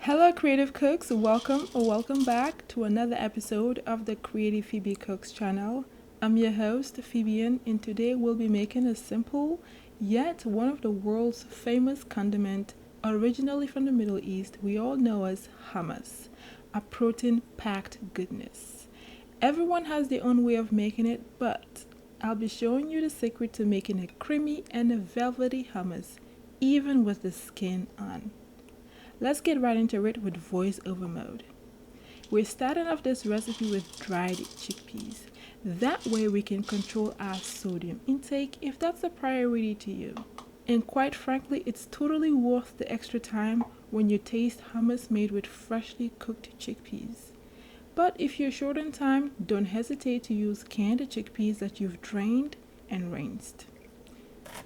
Hello creative cooks, welcome back to another episode of the Creative Phebe Cooks channel. I'm your host Phebe, and today we'll be making a simple yet one of the world's famous condiment, originally from the Middle East, we all know as hummus, a protein packed goodness. Everyone has their own way of making it, but I'll be showing you the secret to making a creamy and a velvety hummus even with the skin on. Let's get right into it with voiceover mode. We're starting off this recipe with dried chickpeas. That way we can control our sodium intake if that's a priority to you. And quite frankly, it's totally worth the extra time when you taste hummus made with freshly cooked chickpeas. But if you're short on time, don't hesitate to use canned chickpeas that you've drained and rinsed.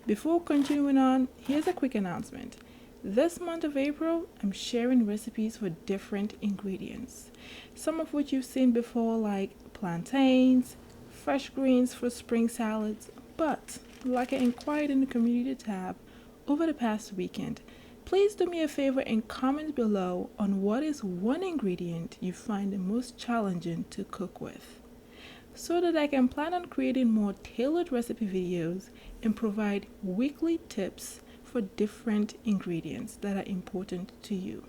Before continuing on, here's a quick announcement. This month of April, I'm sharing recipes for different ingredients, some of which you've seen before, like plantains, fresh greens for spring salads, but like I inquired in the community tab over the past weekend, please do me a favor and comment below on what is one ingredient you find the most challenging to cook with, so that I can plan on creating more tailored recipe videos and provide weekly tips for different ingredients that are important to you.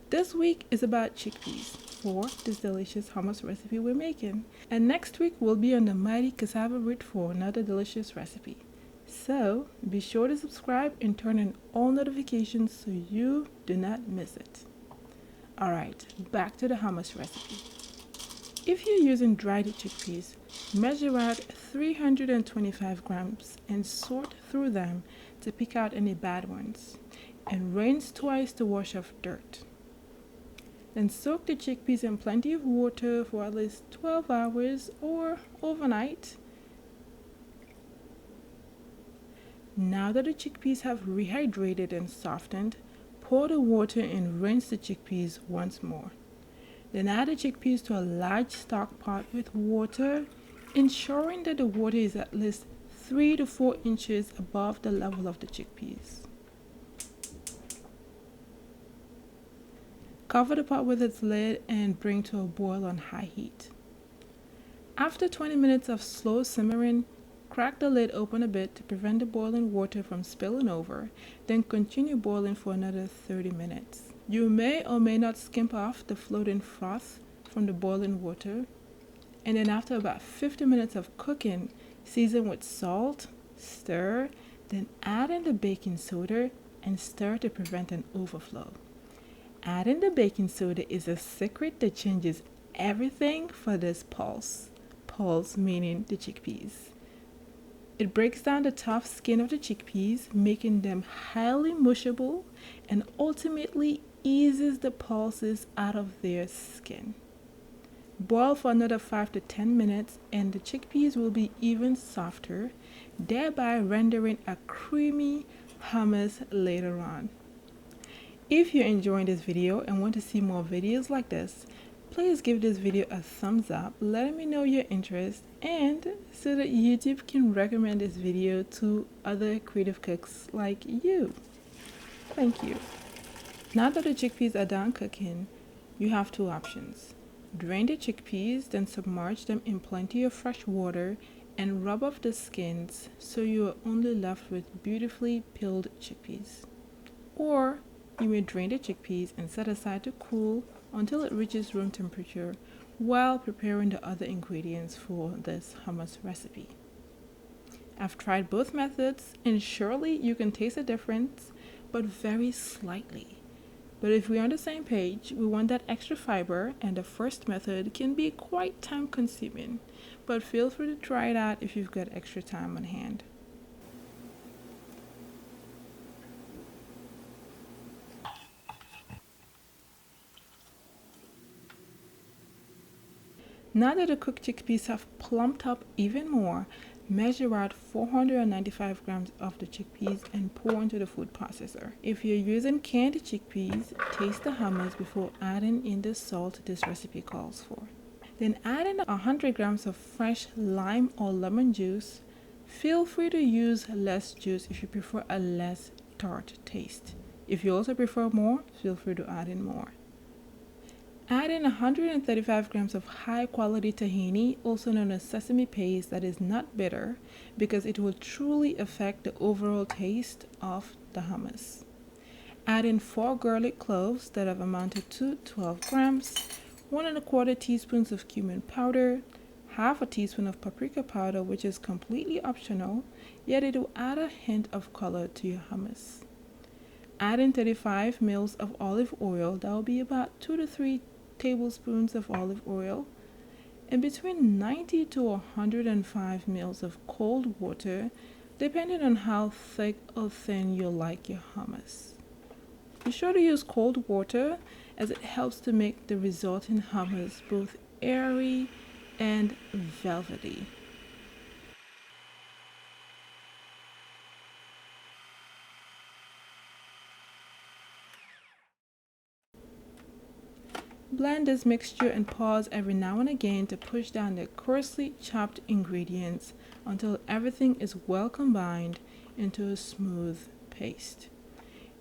This week is about chickpeas for this delicious hummus recipe we're making, and next week we'll be on the mighty cassava root for another delicious recipe. So be sure to subscribe and turn on all notifications so you do not miss it. Alright, back to the hummus recipe. If you're using dried chickpeas, measure out 325 grams and sort through them to pick out any bad ones, and rinse twice to wash off dirt. Then soak the chickpeas in plenty of water for at least 12 hours or overnight. Now that the chickpeas have rehydrated and softened, pour the water and rinse the chickpeas once more. Then add the chickpeas to a large stock pot with water, ensuring that the water is at least 3 to 4 inches above the level of the chickpeas. Cover the pot with its lid and bring to a boil on high heat. After 20 minutes of slow simmering, crack the lid open a bit to prevent the boiling water from spilling over, then continue boiling for another 30 minutes. You may or may not skimp off the floating froth from the boiling water, and then after about 50 minutes of cooking, season with salt, stir, then add in the baking soda and stir to prevent an overflow. Adding the baking soda is a secret that changes everything for this pulse meaning the chickpeas. It breaks down the tough skin of the chickpeas, making them highly mushable, and ultimately eases the pulses out of their skin. Boil for another 5 to 10 minutes and the chickpeas will be even softer, thereby rendering a creamy hummus later on. If you're enjoying this video and want to see more videos like this, please give this video a thumbs up, letting me know your interest, and so that YouTube can recommend this video to other creative cooks like you. Thank you. Now that the chickpeas are done cooking, you have two options. Drain the chickpeas, then submerge them in plenty of fresh water and rub off the skins so you are only left with beautifully peeled chickpeas. Or you may drain the chickpeas and set aside to cool until it reaches room temperature while preparing the other ingredients for this hummus recipe. I've tried both methods and surely you can taste a difference, but very slightly. But if we're on the same page, we want that extra fiber, and the first method can be quite time consuming, but feel free to try it out if you've got extra time on hand. Now that the cooked chickpeas have plumped up even more, measure out 495 grams of the chickpeas and pour into the food processor. If you're using canned chickpeas, taste the hummus before adding in the salt this recipe calls for. Then add in 100 grams of fresh lime or lemon juice. Feel free to use less juice if you prefer a less tart taste. If you also prefer more, feel free to add in more. Add in 135 grams of high quality tahini, also known as sesame paste, that is not bitter, because it will truly affect the overall taste of the hummus. Add in 4 garlic cloves that have amounted to 12 grams, 1¼ teaspoons of cumin powder, half a teaspoon of paprika powder, which is completely optional, yet it will add a hint of color to your hummus. Add in 35 ml of olive oil, that will be about 2 to 3 tablespoons of olive oil, and between 90 to 105 ml of cold water, depending on how thick or thin you like your hummus. Be sure to use cold water as it helps to make the resulting hummus both airy and velvety. Blend this mixture and pause every now and again to push down the coarsely chopped ingredients until everything is well combined into a smooth paste.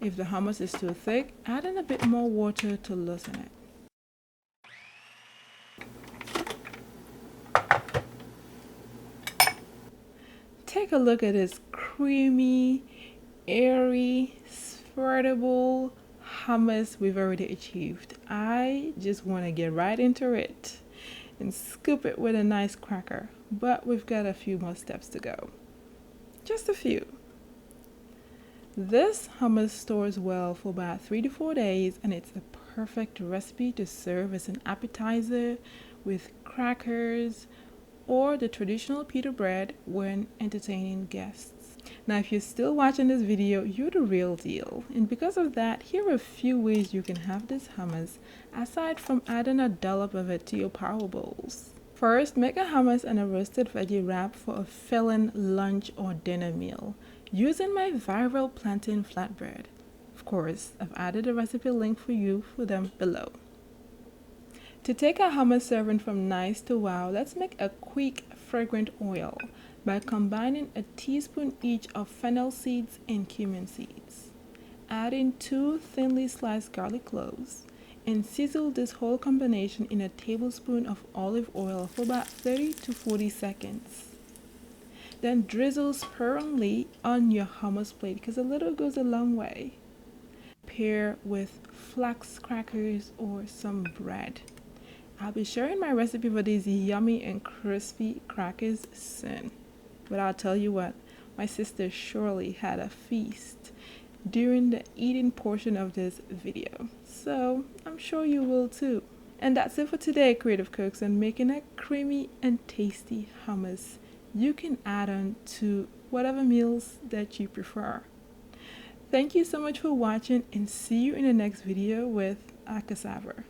If the hummus is too thick, add in a bit more water to loosen it. Take a look at this creamy, airy, spreadable hummus we've already achieved. I just want to get right into it and scoop it with a nice cracker, but we've got a few more steps to go. Just a few. This hummus stores well for about 3 to 4 days, and it's a perfect recipe to serve as an appetizer with crackers or the traditional pita bread when entertaining guests. Now, if you're still watching this video, you're the real deal. And because of that, here are a few ways you can have this hummus, aside from adding a dollop of it to your power bowls. First, make a hummus and a roasted veggie wrap for a filling lunch or dinner meal, using my viral plantain flatbread. Of course, I've added a recipe link for you for them below. To take a hummus serving from nice to wow, let's make a quick fragrant oil by combining a teaspoon each of fennel seeds and cumin seeds. Add in 2 thinly sliced garlic cloves and sizzle this whole combination in a tablespoon of olive oil for about 30 to 40 seconds. Then drizzle sparingly on your hummus plate because a little goes a long way. Pair with flax crackers or some bread. I'll be sharing my recipe for these yummy and crispy crackers soon. But I'll tell you what, my sister surely had a feast during the eating portion of this video. So I'm sure you will too. And that's it for today, creative cooks, and making a creamy and tasty hummus you can add on to whatever meals that you prefer. Thank you so much for watching, and see you in the next video with a cassava.